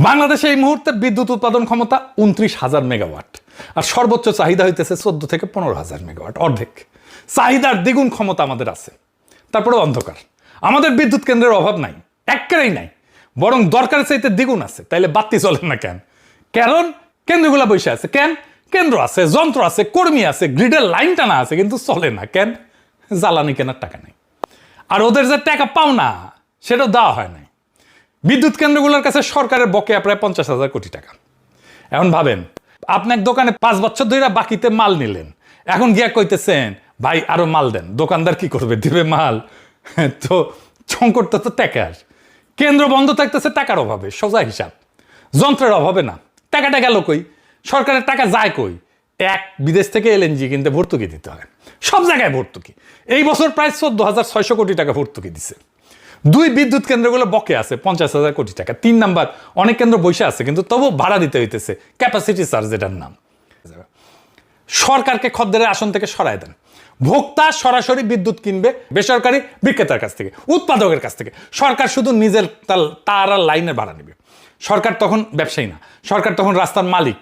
বাংলাদেশে এই মুহূর্তে বিদ্যুৎ উৎপাদন ক্ষমতা 29,000 মেগাওয়াট, আর সর্বোচ্চ চাহিদা হইতেছে 14 থেকে 15,000 মেগাওয়াট, অর্ধেক। চাহিদার দ্বিগুণ ক্ষমতা আমাদের আছে, তারপরে অন্ধকার। আমাদের বিদ্যুৎ কেন্দ্রের অভাব নাই, একেবারেই নাই, বরং দরকারের চাইতে দ্বিগুণ আছে। তাইলে বাতি চলে না কেন? কারণ কেন্দ্রগুলো বসে আছে। কেন? কেন্দ্র আছে, যন্ত্র আছে, কর্মী আছে, গ্রিডের লাইন টানা আছে, কিন্তু চলে না কেন? জ্বালানি কেনার টাকা নেই। আর ওদের যে টাকা পাও না, সেটাও দেওয়া হয় নাই। বিদ্যুৎ কেন্দ্রগুলোর কাছে সরকারের বকেয়া প্রায় 50,000 কোটি টাকা। এখন ভাবেন, আপনি এক দোকানে 5 বছর ধরে বাকিতে মাল নিলেন, এখন গিয়া কইতেছেন ভাই আরো মাল দেন। দোকানদার কি করবে? দিবে মাল? তো সংকটটা তো টাকার। কেন্দ্র বন্ধ থাকতেছে টাকার অভাবে, সোজা হিসাব। যন্ত্রের অভাবে না। টাকাটা গেল কই? সরকারের টাকা যায় কই? বিদেশ থেকে এলএনজি কিনতে ভর্তুকি দিতে হয়, সব জায়গায় ভর্তুকি। এই বছর প্রায় 14,600 কোটি টাকা ভর্তুকি দিছে। 2 বিদ্যুৎ কেন্দ্রগুলো বকে আছে 50,000 কোটি টাকা। 3 নাম্বার, অনেক কেন্দ্র বসে আছে, কিন্তু তবু ভাড়া দিতে হইতেছে, ক্যাপাসিটি চার্জ যেটার নাম। সরকারকে খদ্দেরের আসন থেকে সরায় দেন। ভোক্তা সরাসরি বিদ্যুৎ কিনবে বেসরকারি বিক্রেতার কাছ থেকে, উৎপাদকের কাছ থেকে। সরকার শুধু নিজের তার আর লাইনের ভাড়া নেবে। সরকার তখন ব্যবসায়ী না, সরকার তখন রাস্তার মালিক,